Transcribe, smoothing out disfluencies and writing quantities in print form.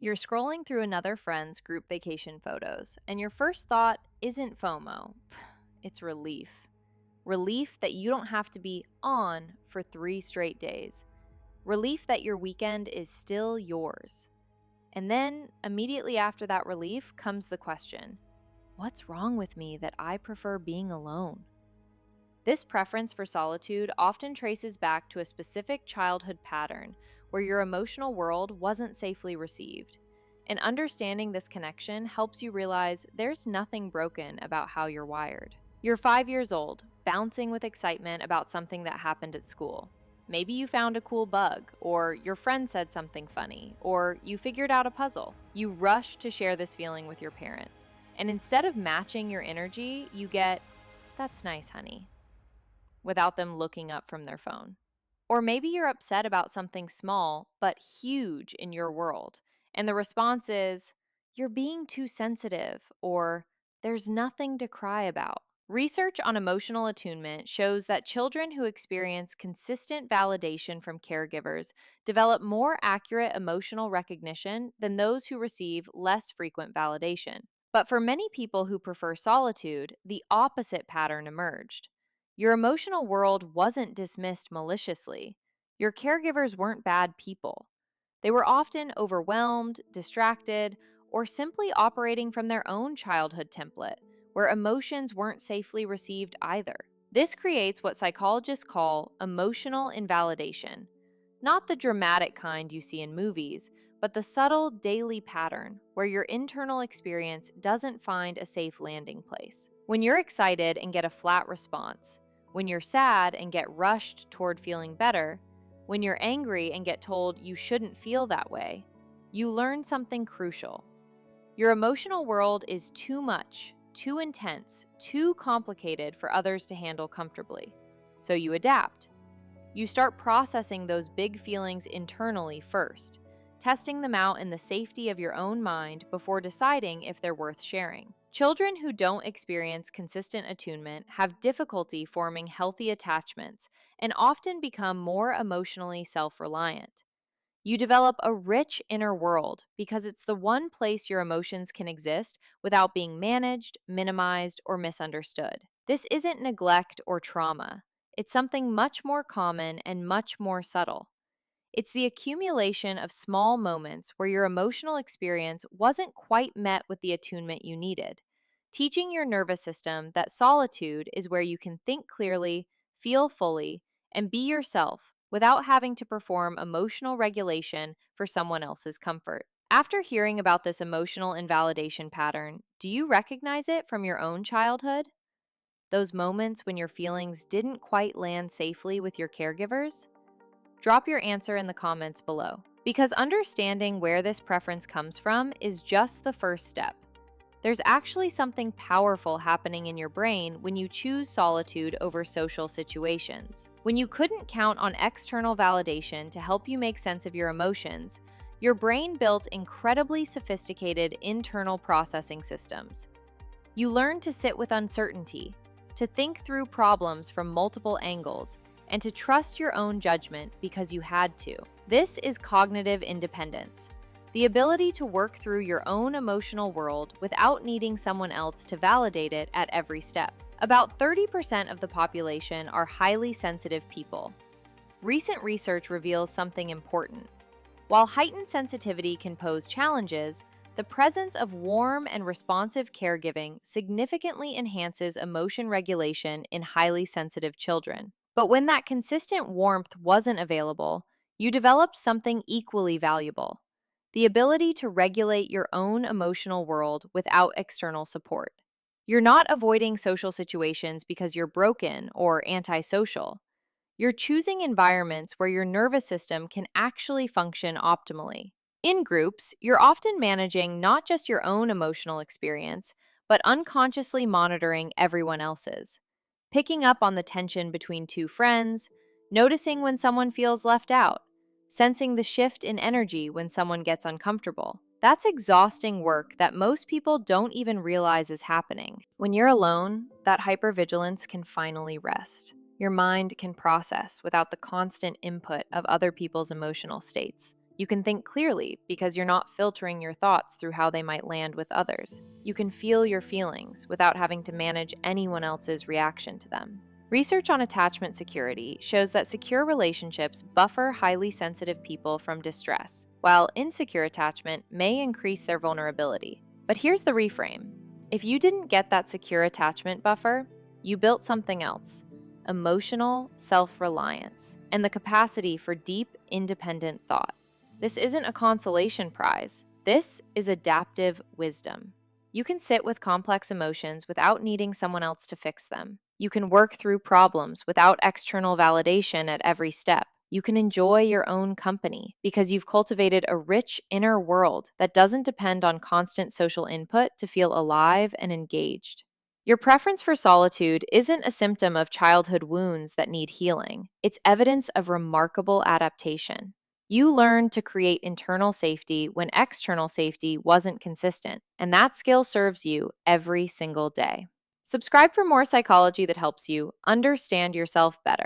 You're scrolling through another friend's group vacation photos, and your first thought isn't FOMO, it's relief. Relief that you don't have to be on for 3 straight days. Relief that your weekend is still yours. And then, immediately after that relief, comes the question: what's wrong with me that I prefer being alone? This preference for solitude often traces back to a specific childhood pattern where your emotional world wasn't safely received. And understanding this connection helps you realize there's nothing broken about how you're wired. You're 5 years old, bouncing with excitement about something that happened at school. Maybe you found a cool bug, or your friend said something funny, or you figured out a puzzle. You rush to share this feeling with your parent. And instead of matching your energy, you get, "That's nice, honey," without them looking up from their phone. Or maybe you're upset about something small but huge in your world, and the response is, "You're being too sensitive," or "There's nothing to cry about." Research on emotional attunement shows that children who experience consistent validation from caregivers develop more accurate emotional recognition than those who receive less frequent validation. But for many people who prefer solitude, the opposite pattern emerged. Your emotional world wasn't dismissed maliciously. Your caregivers weren't bad people. They were often overwhelmed, distracted, or simply operating from their own childhood template, where emotions weren't safely received either. This creates what psychologists call emotional invalidation. Not the dramatic kind you see in movies, but the subtle daily pattern where your internal experience doesn't find a safe landing place. When you're excited and get a flat response, when you're sad and get rushed toward feeling better, when you're angry and get told you shouldn't feel that way, you learn something crucial. Your emotional world is too much, too intense, too complicated for others to handle comfortably. So you adapt. You start processing those big feelings internally first, testing them out in the safety of your own mind before deciding if they're worth sharing. Children who don't experience consistent attunement have difficulty forming healthy attachments and often become more emotionally self reliant. You develop a rich inner world because it's the one place your emotions can exist without being managed, minimized, or misunderstood. This isn't neglect or trauma. It's something much more common and much more subtle. It's the accumulation of small moments where your emotional experience wasn't quite met with the attunement you needed, teaching your nervous system that solitude is where you can think clearly, feel fully, and be yourself without having to perform emotional regulation for someone else's comfort. After hearing about this emotional invalidation pattern, do you recognize it from your own childhood? Those moments when your feelings didn't quite land safely with your caregivers? Drop your answer in the comments below, because understanding where this preference comes from is just the first step. There's actually something powerful happening in your brain when you choose solitude over social situations. When you couldn't count on external validation to help you make sense of your emotions, your brain built incredibly sophisticated internal processing systems. You learn to sit with uncertainty, to think through problems from multiple angles, and to trust your own judgment because you had to. This is cognitive independence, the ability to work through your own emotional world without needing someone else to validate it at every step. About 30% of the population are highly sensitive people. Recent research reveals something important. While heightened sensitivity can pose challenges, the presence of warm and responsive caregiving significantly enhances emotion regulation in highly sensitive children. But when that consistent warmth wasn't available, you developed something equally valuable: the ability to regulate your own emotional world without external support. You're not avoiding social situations because you're broken or antisocial. You're choosing environments where your nervous system can actually function optimally. In groups, you're often managing not just your own emotional experience, but unconsciously monitoring everyone else's. Picking up on the tension between two friends, noticing when someone feels left out, sensing the shift in energy when someone gets uncomfortable. That's exhausting work that most people don't even realize is happening. When you're alone, that hypervigilance can finally rest. Your mind can process without the constant input of other people's emotional states. You can think clearly because you're not filtering your thoughts through how they might land with others. You can feel your feelings without having to manage anyone else's reaction to them. Research on attachment security shows that secure relationships buffer highly sensitive people from distress, while insecure attachment may increase their vulnerability. But here's the reframe. If you didn't get that secure attachment buffer, you built something else: emotional self-reliance and the capacity for deep, independent thought. This isn't a consolation prize. This is adaptive wisdom. You can sit with complex emotions without needing someone else to fix them. You can work through problems without external validation at every step. You can enjoy your own company because you've cultivated a rich inner world that doesn't depend on constant social input to feel alive and engaged. Your preference for solitude isn't a symptom of childhood wounds that need healing. It's evidence of remarkable adaptation. You learned to create internal safety when external safety wasn't consistent, and that skill serves you every single day. Subscribe for more psychology that helps you understand yourself better.